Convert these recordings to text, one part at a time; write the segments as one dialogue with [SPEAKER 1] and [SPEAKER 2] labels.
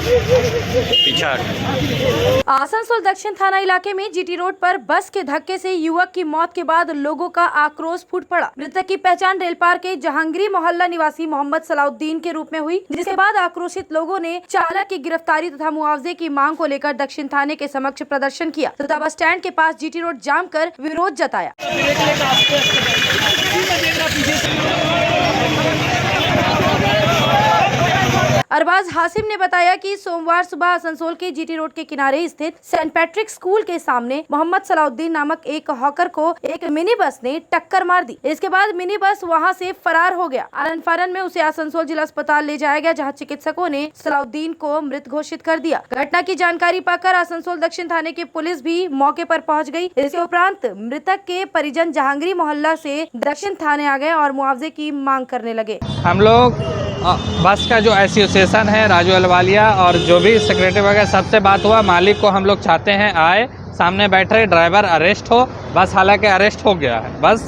[SPEAKER 1] पीछा।
[SPEAKER 2] आसनसोल दक्षिण थाना इलाके में जीटी रोड पर बस के धक्के से युवक की मौत के बाद लोगों का आक्रोश फूट पड़ा। मृतक की पहचान रेलपार के जहांगीरी मोहल्ला निवासी मोहम्मद सलाउद्दीन के रूप में हुई, जिसके बाद आक्रोशित लोगों ने चालक की गिरफ्तारी तथा मुआवजे की मांग को लेकर दक्षिण थाने के समक्ष प्रदर्शन किया तथा बस स्टैंड के पास जीटी रोड जाम कर विरोध जताया। अरबाज हासिम ने बताया कि सोमवार सुबह आसनसोल के जीटी रोड के किनारे स्थित सेंट पैट्रिक स्कूल के सामने मोहम्मद सलाउद्दीन नामक एक हॉकर को एक मिनी बस ने टक्कर मार दी। इसके बाद मिनी बस वहां से फरार हो गया। आनन फानन में उसे आसनसोल जिला अस्पताल ले जाया गया, जहां चिकित्सकों ने सलाउद्दीन को मृत घोषित कर दिया। घटना की जानकारी पाकर आसनसोल दक्षिण थाने की पुलिस भी मौके पर पहुंच गई। इसके उपरांत मृतक के परिजन जहांगीरी मोहल्ला से दक्षिण थाने आ गए और मुआवजे की मांग करने लगे।
[SPEAKER 3] हम लोग बस का जो एसोसिएशन है राजू अलवालिया और जो भी सेक्रेटरी वगैरह सबसे बात हुआ, मालिक को हम लोग चाहते हैं आए, सामने बैठ रहे ड्राइवर अरेस्ट हो। बस हालांकि अरेस्ट हो गया है, बस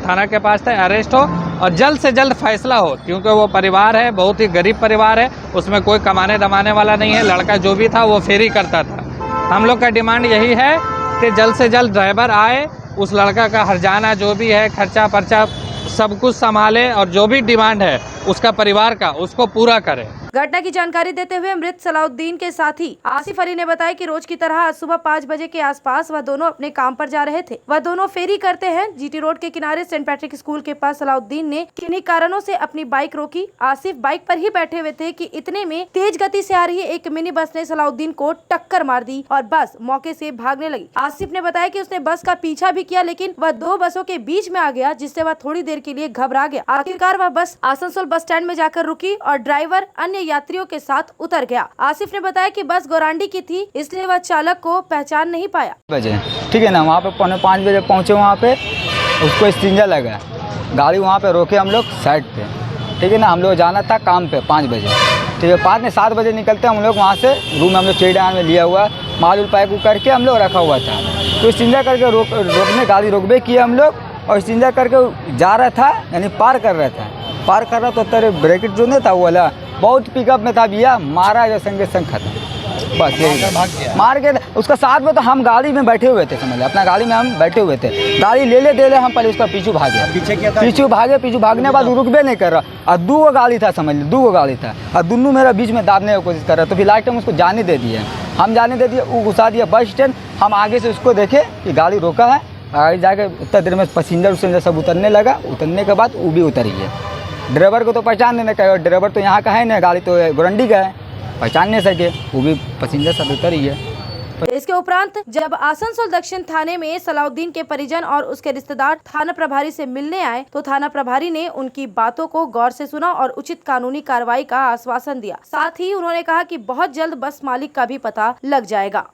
[SPEAKER 3] थाना के पास था, अरेस्ट हो और जल्द से जल्द फैसला हो, क्योंकि वो परिवार है, बहुत ही गरीब परिवार है, उसमें कोई कमाने दमाने वाला नहीं है। लड़का जो भी था वो फेरी करता था। हम लोग का डिमांड यही है कि जल्द से जल्द ड्राइवर आए, उस लड़का का हर्जाना जो भी है, खर्चा पर्चा सब कुछ संभाले और जो भी डिमांड है उसका परिवार का, उसको पूरा करे।
[SPEAKER 2] घटना की जानकारी देते हुए मृत सलाउद्दीन के साथी आसिफ अली ने बताया कि रोज की तरह आज सुबह 5 बजे के आसपास वह दोनों अपने काम पर जा रहे थे। वह दोनों फेरी करते हैं। जीटी रोड के किनारे सेंट पैट्रिक स्कूल के पास सलाउद्दीन ने किन्हीं कारणों से अपनी बाइक रोकी। आसिफ बाइक पर ही बैठे हुए थे कि इतने में तेज गति से आ रही एक मिनी बस ने सलाउद्दीन को टक्कर मार दी और बस मौके से भागने लगी। आसिफ ने बताया कि उसने बस का पीछा भी किया, लेकिन वह 2 बसों के बीच में आ गया, जिससे वह थोड़ी देर के लिए घबरा गया। आखिरकार वह बस आसनसोल बस स्टैंड में जाकर रुकी और ड्राइवर अन्य यात्रियों के साथ उतर गया। आसिफ ने बताया कि बस गौरांडी की थी, इसलिए वह चालक को पहचान नहीं पाया।
[SPEAKER 4] बजे ठीक है ना, वहाँ पे 4:45 बजे पहुँचे। वहाँ पे उसको स्टिंजर लगा, गाड़ी वहाँ पे रोके हम लोग साइड पे, ठीक है ना। हम लोग जाना था काम पे 5 बजे, ठीक है। 5 ने 7 बजे निकलते हम लोग वहाँ से रूम में हम लोग चेड़ान में लिया हुआ माल उल पैक करके हम लोग रखा हुआ था। तो स्टिंजर करके रोकने गाड़ी रोकबे किए हम लोग, और स्टिंजर करके जा रहा था, यानी पार कर रहा था। पार कर रहा तो तेरे ब्रेकेट जो नहीं था वो वाला बहुत पिकअप में था भैया, मारा जो संगे संग खत्म। बस यही मार के उसका साथ में। तो हम गाड़ी में बैठे हुए थे, समझ, अपना गाड़ी में हम बैठे हुए थे। गाड़ी ले दे हम पहले उसका पीछू भागे, पीछू भागने के बाद रुकबे नहीं कर रहा। और 2 गाड़ी था, समझ लो 2 गाड़ी था, और दोनों मेरा बीच में दाबने की कोशिश कर रहा। तो फिर लास्ट टाइम उसको जाने दे दिए, हम जाने दे दिए, वो घुसा दिया बस स्टैंड। हम आगे से उसको देखे कि गाड़ी रोका है, आगे जाके उतना देर में पैसेंजर सब उतरने लगा। उतरने के बाद वो भी उतरी है। ड्राइवर को तो पहचान नहीं का, ड्राइवर तो यहाँ का है ना, गाड़ी तो गोरंडी का है, पहचान नहीं सके, वो भी पैसेंजर सब उतरी है।
[SPEAKER 2] इसके उपरांत जब आसनसोल दक्षिण थाने में सलाउद्दीन के परिजन और उसके रिश्तेदार थाना प्रभारी से मिलने आए, तो थाना प्रभारी ने उनकी बातों को गौर से सुना और उचित कानूनी कार्रवाई का आश्वासन दिया। साथ ही उन्होंने कहा कि बहुत जल्द बस मालिक का भी पता लग जाएगा।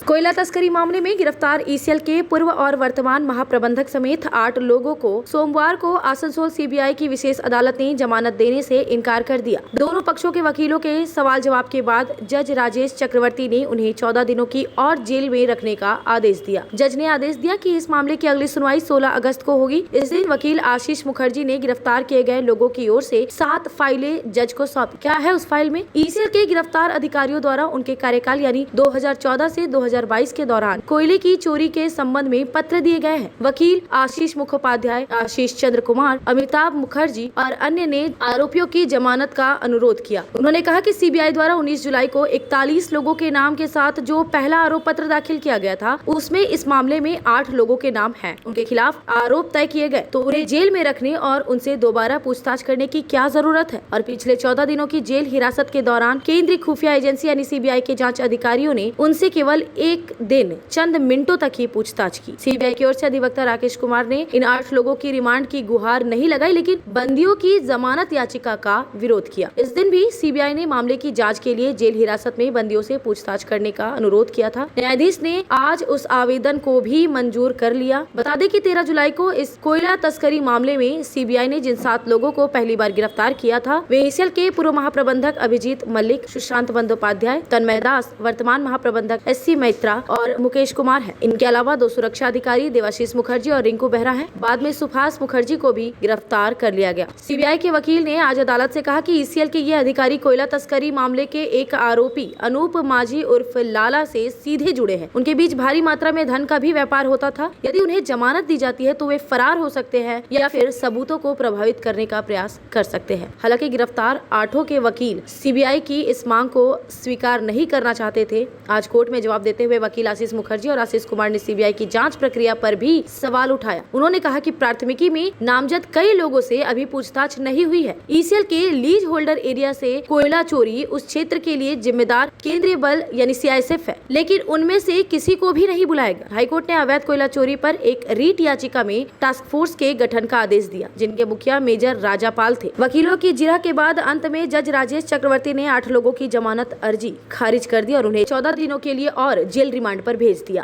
[SPEAKER 2] कोयला तस्करी मामले में गिरफ्तार ईसीएल के पूर्व और वर्तमान महाप्रबंधक समेत 8 लोगों को सोमवार को आसनसोल सीबीआई की विशेष अदालत ने जमानत देने से इनकार कर दिया। दोनों पक्षों के वकीलों के सवाल जवाब के बाद जज राजेश चक्रवर्ती ने उन्हें 14 दिनों की और जेल में रखने का आदेश दिया। जज ने आदेश दिया कि इस मामले की अगली सुनवाई 16 अगस्त को होगी। इस दिन वकील आशीष मुखर्जी ने गिरफ्तार किए गए लोगों की ओर से 7 फाइलें जज को सौंपी। क्या है उस फाइल में? ईसीएल के गिरफ्तार अधिकारियों द्वारा उनके कार्यकाल यानी 2014 से 2022 के दौरान कोयले की चोरी के संबंध में पत्र दिए गए हैं। वकील आशीष मुखोपाध्याय, आशीष चंद्र कुमार, अमिताभ मुखर्जी और अन्य ने आरोपियों की जमानत का अनुरोध किया। उन्होंने कहा कि सीबीआई द्वारा 19 जुलाई को 41 लोगों के नाम के साथ जो पहला आरोप पत्र दाखिल किया गया था, उसमें इस मामले में 8 लोगों के नाम हैं। उनके खिलाफ आरोप तय किए गए, तो उन्हें जेल में रखने और उनसे दोबारा पूछताछ करने की क्या जरूरत है? और पिछले 14 दिनों की जेल हिरासत के दौरान केंद्रीय खुफिया एजेंसी यानी सीबीआई के जांच अधिकारियों ने उनसे केवल एक दिन चंद मिनटों तक ही पूछताछ की। सीबीआई की ओर से अधिवक्ता राकेश कुमार ने इन 8 लोगों की रिमांड की गुहार नहीं लगाई, लेकिन बंदियों की जमानत याचिका का विरोध किया। इस दिन भी सीबीआई ने मामले की जांच के लिए जेल हिरासत में बंदियों से पूछताछ करने का अनुरोध किया था। न्यायाधीश ने आज उस आवेदन को भी मंजूर कर लिया। बता दें कि 13 जुलाई को इस कोयला तस्करी मामले में सीबीआई ने जिन 7 लोगों को पहली बार गिरफ्तार किया था, वे ईसीएल के पूर्व महाप्रबंधक अभिजीत मलिक, सुशांत बंदोपाध्याय, तन्मय दास, वर्तमान महाप्रबंधक SC मैत्रा और मुकेश कुमार है। इनके अलावा 2 सुरक्षा अधिकारी देवाशीष मुखर्जी और रिंकू बेहरा हैं। बाद में सुभाष मुखर्जी को भी गिरफ्तार कर लिया गया। सीबीआई के वकील ने आज अदालत से कहा कि ईसीएल के ये अधिकारी कोयला तस्करी मामले के एक आरोपी अनूप माझी उर्फ लाला से सीधे जुड़े हैं। उनके बीच भारी मात्रा में धन का भी व्यापार होता था। यदि उन्हें जमानत दी जाती है तो वे फरार हो सकते हैं या फिर सबूतों को प्रभावित करने का प्रयास कर सकते हैं। हालांकि गिरफ्तार 8 के वकील सीबीआई की इस मांग को स्वीकार नहीं करना चाहते थे। आज कोर्ट में जवाब देते हुए वकील आशीष मुखर्जी और आशीष कुमार ने सीबीआई की जांच प्रक्रिया पर भी सवाल उठाया। उन्होंने कहा कि प्राथमिकी में नामजद कई लोगों से अभी पूछताछ नहीं हुई है। ईसीएल के लीज होल्डर एरिया से कोयला चोरी उस क्षेत्र के लिए जिम्मेदार केंद्रीय बल यानी सीआईएसएफ है, लेकिन उनमें से किसी को भी नहीं बुलाया गया। हाईकोर्ट ने अवैध कोयला चोरी पर एक रीट याचिका में टास्क फोर्स के गठन का आदेश दिया, जिनके मुखिया मेजर राजापाल थे। वकीलों की जिरह के बाद अंत में जज राजेश चक्रवर्ती ने 8 लोगों की जमानत अर्जी खारिज कर दी और उन्हें 14 दिनों के लिए और जेल रिमांड पर भेज दिया।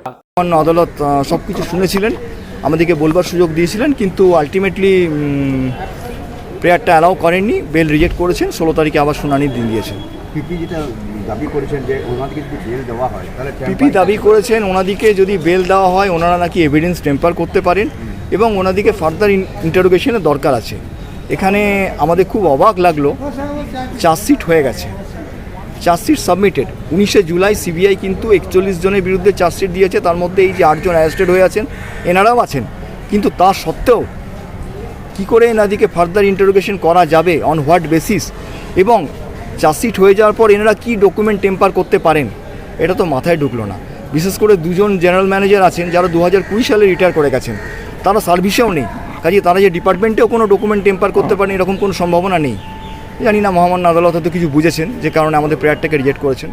[SPEAKER 1] আদালত সবকিছু শুনেছিলেন, আমাদেরকে বলবার সুযোগ দিয়েছিলেন, কিন্তু আলটিমেটলি প্রেয়ারটা অ্যালাউ করেননি, বেল রিজেক্ট করেছেন। 16 তারিখে আবার শুনানির দিন দিয়েছেন।
[SPEAKER 5] পিপি যেটা দাবি করেছেন যে ওনাদেরকে যদি বেল দেওয়া হয় তাহলে
[SPEAKER 1] পিপি দাবি করেছেন ওনাদিকে যদি বেল দেওয়া হয় ওনারা নাকি এভিডেন্স টেম্পার করতে পারেন এবং ওনাদিকে ফার্দার ইন্টারোগেশনের দরকার আছে। এখানে আমাদের খুব অবাক লাগলো, চার্জশিট হয়ে গেছে, চার্জশিট সাবমিটেড 19 জুলাই। সিবিআই কিন্তু 41 জনের বিরুদ্ধে চার্জশিট দিয়েছে, তার মধ্যে এই যে 8 জন অ্যারেস্টেড হয়ে আছেন এনারাও আছেন। কিন্তু তা সত্ত্বেও কী করে এনাদিকে ফার্দার ইন্টারোগেশন করা যাবে, অন হোয়াট বেসিস, এবং চার্জশিট হয়ে যাওয়ার পর এনারা কী ডকুমেন্ট টেম্পার করতে পারেন, এটা তো মাথায় ঢুকলো না। বিশেষ করে 2 জন জেনারেল ম্যানেজার আছেন যারা 2020 সালে রিটায়ার করে গেছেন, তারা সার্ভিসেও নেই। কাজে তারা যে ডিপার্টমেন্টেও কোনো ডকুমেন্ট টেম্পার করতে পারেন এরকম কোনো সম্ভাবনা নেই। জানি না মহামান্য আদালত হয়তো কিছু বুঝেছেন যে কারণে আমাদের প্রেয়ারটাকে রিজেক্ট করেছেন।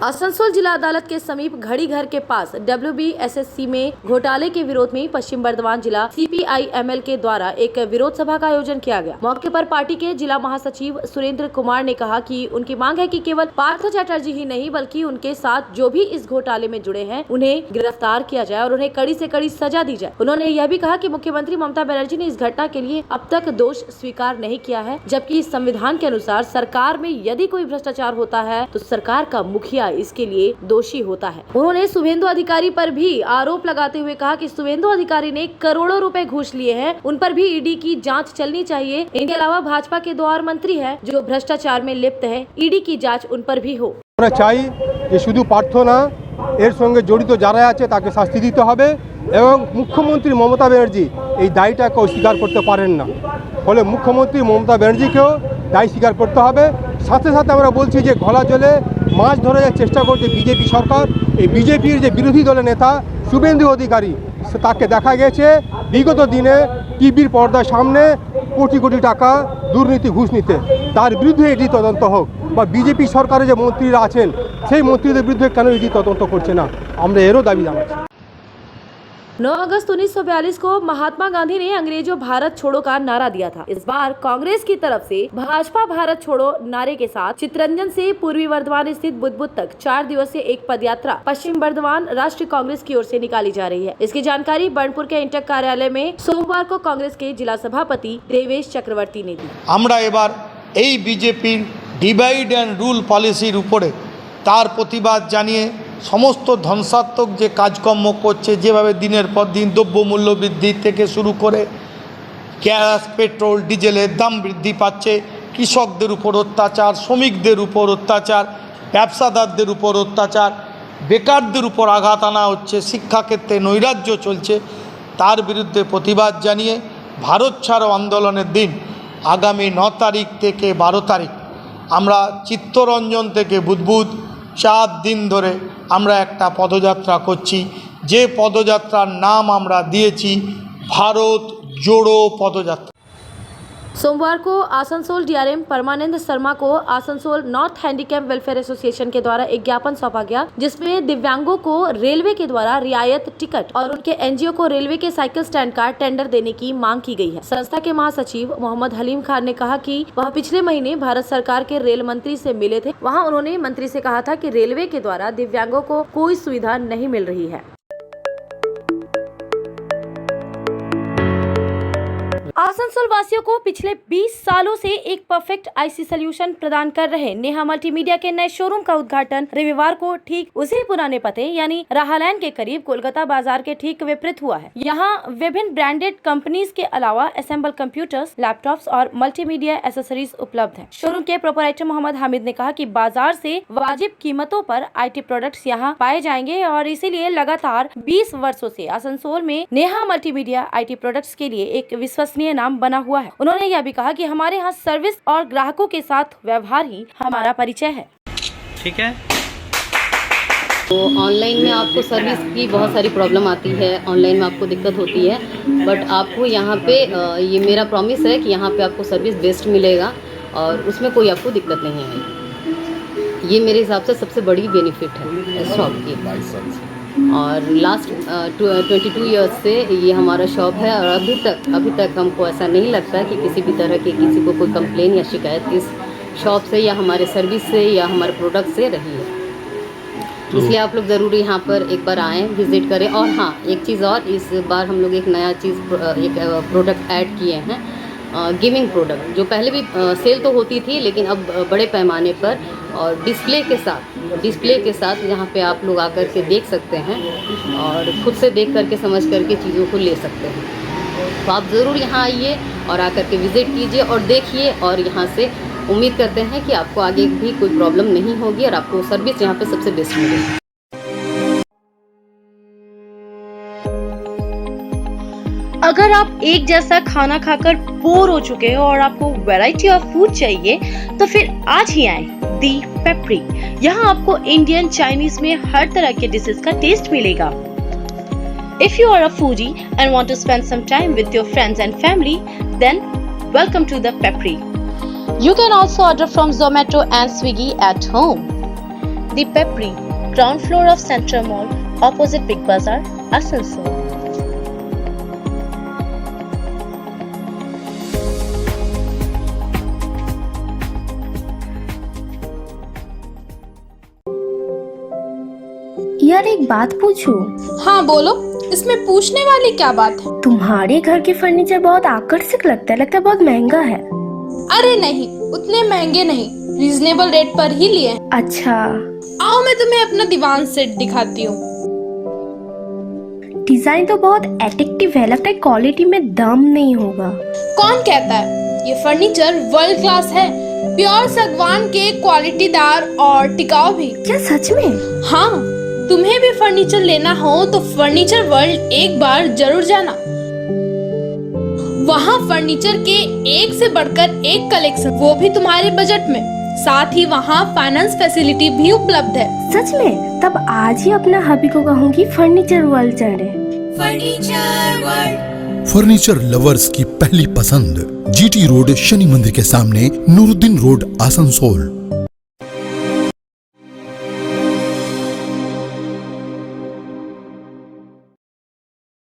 [SPEAKER 2] आसनसोल जिला अदालत के समीप घड़ी घर के पास WBSSC में घोटाले के विरोध में पश्चिम बर्धमान जिला CPIML के द्वारा एक विरोध सभा का आयोजन किया गया। मौके पर पार्टी के जिला महासचिव सुरेंद्र कुमार ने कहा कि उनकी मांग है कि केवल पार्थ चटर्जी ही नहीं बल्कि उनके साथ जो भी इस घोटाले में जुड़े हैं उन्हें गिरफ्तार किया जाए और उन्हें कड़ी से कड़ी सजा दी जाए। उन्होंने यह भी कहा कि मुख्यमंत्री ममता बनर्जी ने इस घटना के लिए अब तक दोष स्वीकार नहीं किया है, जबकि संविधान के अनुसार सरकार में यदि कोई भ्रष्टाचार होता है तो सरकार का मुखिया इसके लिए दोषी होता है। उन्होंने शुभेंदु अधिकारी पर भी आरोप लगाते हुए कहा कि शुभेंदु अधिकारी ने करोड़ों रुपए घूस लिए हैं, उन पर भी ईडी की जांच चलनी चाहिए। इनके अलावा भाजपा के 2 और मंत्री हैं जो भ्रष्टाचार में लिप्त है, ईडी की जांच उन पर भी हो।
[SPEAKER 6] চাই যে শুধু পার্থ না, এর সঙ্গে জড়িত যারা আছে তাকে শাস্তি দিতে হবে এবং মুখ্যমন্ত্রী মমতা ব্যানার্জি এই দায়টাকে অস্বীকার করতে পারেন না। ফলে মুখ্যমন্ত্রী মমতা ব্যানার্জিকেও দায় স্বীকার করতে হবে। সাথে সাথে আমরা বলছি যে ঘোলা জলে মাছ ধরার চেষ্টা করছে বিজেপি সরকার। এই বিজেপির যে বিরোধী দলের নেতা শুভেন্দু অধিকারী, তাকে দেখা গেছে বিগত দিনে টিভির পর্দার সামনে কোটি কোটি টাকা দুর্নীতি ঘুষ নিতে। তার বিরুদ্ধে এটি তদন্ত হোক, বা বিজেপি সরকারের যে মন্ত্রীরা আছেন সেই মন্ত্রীদের বিরুদ্ধে কেন এটি তদন্ত করছে না, আমরা এরও দাবি জানাচ্ছি।
[SPEAKER 2] 9 अगस्त 1942 को महात्मा गांधी ने अंग्रेजों भारत छोड़ो का नारा दिया था। इस बार कांग्रेस की तरफ से भाजपा भारत छोड़ो नारे के साथ चितरंजन से पूर्वी वर्धमान स्थित बुद्धबुद्ध तक 4 दिवसीय एक पदयात्रा पश्चिम बर्धमान राष्ट्रीय कांग्रेस की ओर से निकाली जा रही है। इसकी जानकारी बर्नपुर के इंटक कार्यालय में सोमवार को कांग्रेस के जिला सभापति देवेश चक्रवर्ती ने दी।
[SPEAKER 7] আমরা এবার এই বিজেপির ডিভাইড অ্যান্ড রুল পলিসির উপরে তার প্রতিবাদ জানিয়ে সমস্ত ধ্বংসাত্মক যে কাজকর্ম করছে, যেভাবে দিনের পর দিন দ্রব্যমূল্য বৃদ্ধি থেকে শুরু করে গ্যাস পেট্রোল ডিজেলের দাম বৃদ্ধি পাচ্ছে, কৃষকদের উপর অত্যাচার, শ্রমিকদের উপর অত্যাচার, ব্যবসাদারদের উপর অত্যাচার, বেকারদের উপর আঘাত আনা হচ্ছে, শিক্ষাক্ষেত্রে নৈরাজ্য চলছে, তার বিরুদ্ধে প্রতিবাদ জানিয়ে ভারত ছাড়ো আন্দোলনের দিন আগামী 9 তারিখ থেকে 12 তারিখ আমরা চিত্তরঞ্জন থেকে বুদ্ধবুদ্ধ 4 দিন ধরে আমরা একটা পদযাত্রা করছি। যে পদযাত্রার নাম আমরা দিয়েছি ভারত জোড়ো পদযাত্রা।
[SPEAKER 2] सोमवार को आसनसोल डीआरएम परमानंद शर्मा को Asansol north handicap welfare association के द्वारा एक ज्ञापन सौंपा गया, जिसमें दिव्यांगों को रेलवे के द्वारा रियायत टिकट और उनके एनजीओ को रेलवे के साइकिल स्टैंड का टेंडर देने की मांग की गई है। संस्था के महासचिव मोहम्मद हलीम खान ने कहा कि वह पिछले महीने भारत सरकार के रेल मंत्री से मिले थे। वहां उन्होंने मंत्री से कहा था कि रेलवे के द्वारा दिव्यांगों को कोई सुविधा नहीं मिल रही है। आसनसोल वासियों को पिछले 20 सालों से एक परफेक्ट आईसी सॉल्यूशन प्रदान कर रहे नेहा मल्टीमीडिया के नए शोरूम का उद्घाटन रविवार को ठीक उसी पुराने पते यानी राहालैंड के करीब कोलकाता बाजार के ठीक विपरीत हुआ है। यहाँ विभिन्न ब्रांडेड कंपनीज के अलावा असेंबल कंप्यूटर्स, लैपटॉप्स और मल्टीमीडिया एसेसरीज उपलब्ध हैं। शोरूम के प्रोपराइटर मोहम्मद हामिद ने कहा कि बाजार से वाजिब कीमतों पर IT प्रोडक्ट्स यहाँ पाए जाएंगे और इसीलिए लगातार 20 वर्षों से आसनसोल में नेहा मल्टीमीडिया IT प्रोडक्ट्स के लिए एक विश्वसनीय नाम बना हुआ है। उन्होंने यह भी कहा कि हमारे यहाँ सर्विस और ग्राहकों के साथ व्यवहार ही हमारा परिचय है।
[SPEAKER 3] ठीक है।
[SPEAKER 8] तो ऑनलाइन में आपको सर्विस की बहुत सारी प्रॉब्लम आती है, ऑनलाइन में आपको दिक्कत होती है, बट आपको यहाँ पे ये मेरा प्रॉमिस है कि यहाँ पे आपको सर्विस बेस्ट मिलेगा और उसमें कोई आपको दिक्कत नहीं आएगी। ये मेरे हिसाब से सबसे बड़ी बेनिफिट है इस शॉप की। और लास्ट 22 ईयर्स से ये हमारा शॉप है और अभी तक हमको ऐसा नहीं लगता कि किसी भी तरह की किसी को कोई कंप्लेन या शिकायत इस शॉप से या हमारे सर्विस से या हमारे प्रोडक्ट से रही है। इसलिए आप लोग ज़रूर यहाँ पर एक बार आएँ, विज़िट करें। और हाँ, एक चीज़ और, इस बार हम लोग एक नया एक प्रोडक्ट ऐड किए हैं, गेमिंग प्रोडक्ट, जो पहले भी सेल तो होती थी लेकिन अब बड़े पैमाने पर और डिस्प्ले के साथ यहाँ पे आप लोग आकर के देख सकते हैं और खुद से देख करके समझ करके चीज़ों को ले सकते हैं। तो आप ज़रूर यहाँ आइए और आकर के विज़िट कीजिए और देखिए, और यहाँ से उम्मीद करते हैं कि आपको आगे भी कोई प्रॉब्लम नहीं होगी और आपको सर्विस यहाँ पे सबसे बेस्ट मिलेगी।
[SPEAKER 2] अगर आप एक जैसा खाना खाकर बोर हो चुके हो और आपको वैरायटी ऑफ फूड चाहिए तो फिर आज ही आएं दी पेपरी। यहाँ आपको इंडियन, चाइनीज में हर तरह के डिशेस का टेस्ट मिलेगा। If you are a foodie and want to spend some time with your friends and family, then welcome to the Pepri. You can also order from Zomato and Swiggy at home. The Pepri, ground floor of Central Mall, opposite Big Bazaar, Asansol.
[SPEAKER 9] यार एक बात पूछूं?
[SPEAKER 10] हाँ बोलो, इसमें पूछने वाली क्या बात है?
[SPEAKER 9] तुम्हारे घर के फर्नीचर बहुत आकर्षक लगता है बहुत महंगा है।
[SPEAKER 10] अरे नहीं, उतने महंगे नहीं, रीजनेबल रेट पर ही लिए हैं।
[SPEAKER 9] अच्छा,
[SPEAKER 10] आओ मैं तुम्हें अपना दीवान सेट दिखाती हूँ।
[SPEAKER 9] डिजाइन तो बहुत एट्रैक्टिव है, लगता है क्वालिटी में दम नहीं होगा।
[SPEAKER 10] कौन कहता है? ये फर्नीचर वर्ल्ड क्लास है, प्योर सागवान के, क्वालिटीदार और टिकाऊ भी।
[SPEAKER 9] क्या सच में?
[SPEAKER 10] हाँ, तुम्हें भी फर्नीचर लेना हो तो फर्नीचर वर्ल्ड एक बार जरूर जाना। वहाँ फर्नीचर के एक से बढ़कर एक कलेक्शन, वो भी तुम्हारे बजट में। साथ ही वहाँ फाइनेंस फैसिलिटी भी उपलब्ध है।
[SPEAKER 9] सच में? तब आज ही अपना हबी को कहूँगी फर्नीचर वर्ल्ड चढ़े।
[SPEAKER 11] फर्नीचर लवर्स की पहली पसंद, GT रोड, शनि मंदिर के सामने, नूरुद्दीन रोड, आसनसोल।